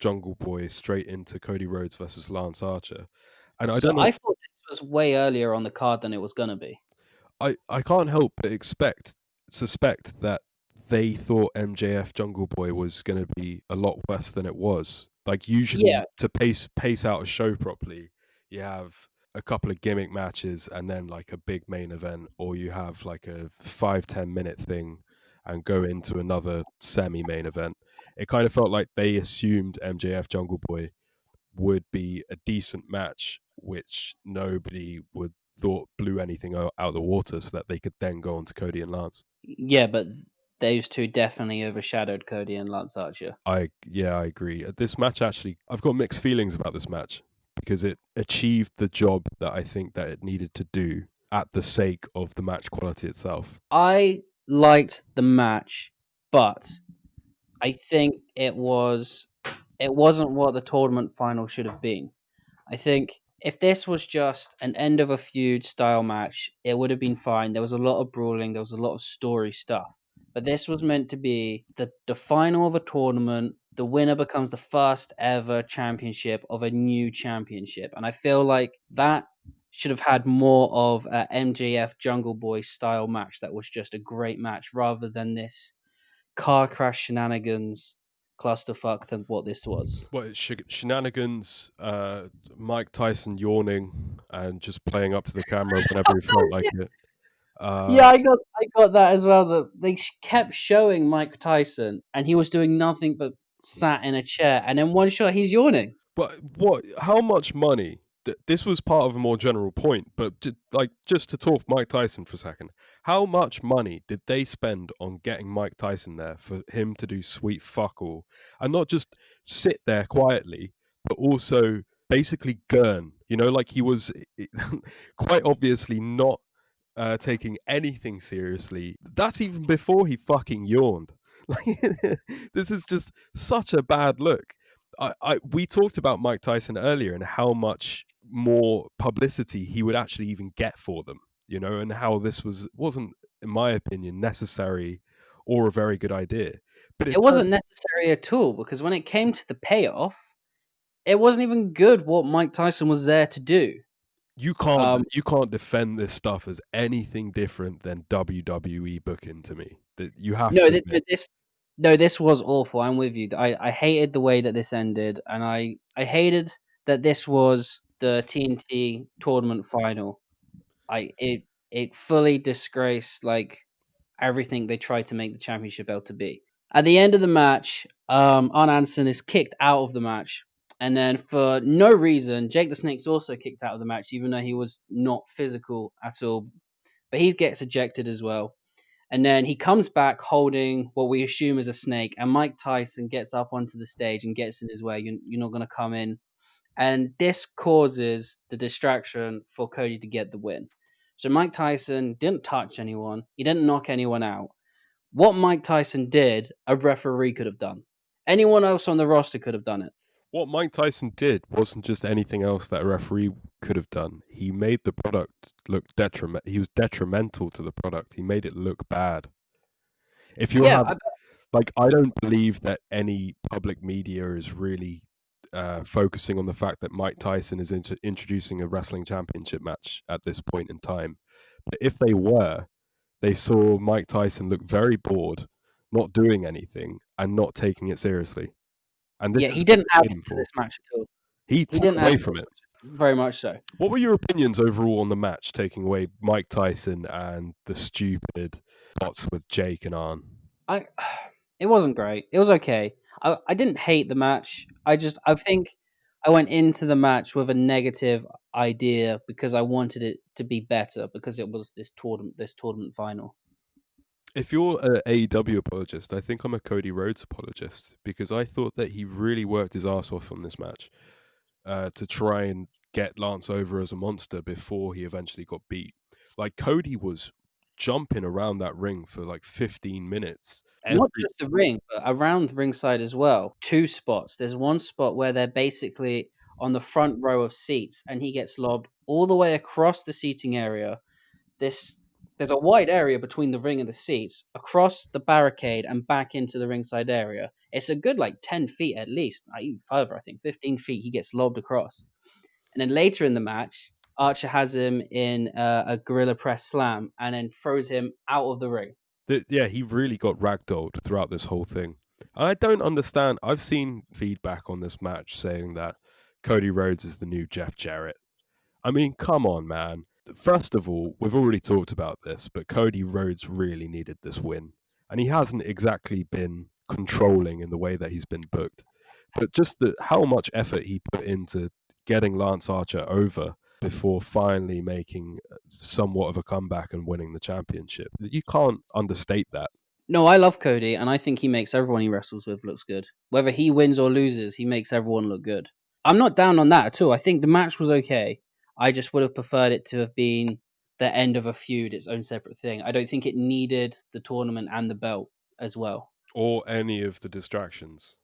Jungle Boy straight into Cody Rhodes versus Lance Archer. And I So don't know, I thought this was way earlier on the card than it was going to be. I can't help but suspect that they thought MJF Jungle Boy was going to be a lot worse than it was. Like Yeah, usually to pace out a show properly, you have a couple of gimmick matches and then like a big main event, or you have like a 5-10 minute thing and go into another semi main event. It kind of felt like they assumed MJF Jungle Boy would be a decent match, which nobody would thought blew anything out of the water, so that they could then go on to Cody and Lance. yeah, but those two definitely overshadowed Cody and Lance Archer. I agree. This match actually, I've got mixed feelings about this match because it achieved the job that I think that it needed to do at the sake of the match quality itself. I liked the match, but I think it wasn't what the tournament final should have been. I think if this was just an end of a feud style match, it would have been fine. There was a lot of brawling, there was a lot of story stuff. But this was meant to be the final of a tournament. The winner becomes the first ever championship of a new championship. And I feel like that should have had more of a MJF Jungle Boy style match that was just a great match rather than this car crash shenanigans clusterfuck than what this was. What shenanigans? Mike Tyson yawning and just playing up to the camera whenever he felt like it. Yeah, I got that as well. That they kept showing Mike Tyson, and he was doing nothing but sat in a chair, and in one shot he's yawning. But what? How much money? This was part of a more general point, but just to talk Mike Tyson for a second. How much money did they spend on getting Mike Tyson there for him to do sweet fuck all, and not just sit there quietly, but also basically gurn? You know, like he was quite obviously not taking anything seriously. That's even before he fucking yawned. Like this is just such a bad look. We talked about Mike Tyson earlier and how much more publicity he would actually even get for them, you know, and how this wasn't, in my opinion, necessary or a very good idea. But It it wasn't turned, necessary at all because when it came to the payoff, it wasn't even good what Mike Tyson was there to do. Um, you can't defend this stuff as anything different than WWE booking to me. That you have no, to admit. this was awful. I'm with you. I hated the way that this ended, and I hated that this was the TNT tournament final. It fully disgraced like everything they tried to make the championship belt to be. At the end of the match, Arn Anderson is kicked out of the match, and then for no reason, Jake the Snake's also kicked out of the match, even though he was not physical at all. But he gets ejected as well. And then he comes back holding what we assume is a snake, and Mike Tyson gets up onto the stage and gets in his way. You're not going to come in. And this causes the distraction for Cody to get the win. So Mike Tyson didn't touch anyone, he didn't knock anyone out. What Mike Tyson did, a referee could have done. Anyone else on the roster could have done it. What Mike Tyson did wasn't just anything else that a referee could have done. He made the product look detriment. He was detrimental to the product. He made it look bad. If you're Yeah, having, like, I don't believe that any public media is really focusing on the fact that Mike Tyson is introducing a wrestling championship match at this point in time. But if they were, they saw Mike Tyson look very bored, not doing anything, and not taking it seriously. And this yeah, is he what didn't they add paid him to for. this match at all. He He took didn't add away to from this it. match, very much so. What were your opinions overall on the match, taking away Mike Tyson and the stupid spots with Jake and Arn? I it wasn't great. It was okay. I didn't hate the match. I think I went into the match with a negative idea because I wanted it to be better because it was this tournament final. If you're an AEW apologist, I think I'm a Cody Rhodes apologist because I thought that he really worked his ass off on this match to try and get Lance over as a monster before he eventually got beat. Like Cody was jumping around that ring for like 15 minutes. Not just the ring, but around ringside as well. Two spots. There's one spot where they're basically on the front row of seats, and he gets lobbed all the way across the seating area. This There's a wide area between the ring and the seats, across the barricade and back into the ringside area. It's a good like 10 feet at least, even further, I think 15 feet. He gets lobbed across, and then later in the match, Archer has him in a gorilla press slam and then throws him out of the ring. Yeah, he really got ragdolled throughout this whole thing. I don't understand. I've seen feedback on this match saying that Cody Rhodes is the new Jeff Jarrett. I mean, come on, man. First of all, we've already talked about this, but Cody Rhodes really needed this win. And he hasn't exactly been controlling in the way that he's been booked. But just how much effort he put into getting Lance Archer over before finally making somewhat of a comeback and winning the championship. You can't understate that. No, I love Cody, and I think he makes everyone he wrestles with looks good. Whether he wins or loses, he makes everyone look good. I'm not down on that at all. I think the match was okay. I just would have preferred it to have been the end of a feud, its own separate thing. I don't think it needed the tournament and the belt as well. Or any of the distractions.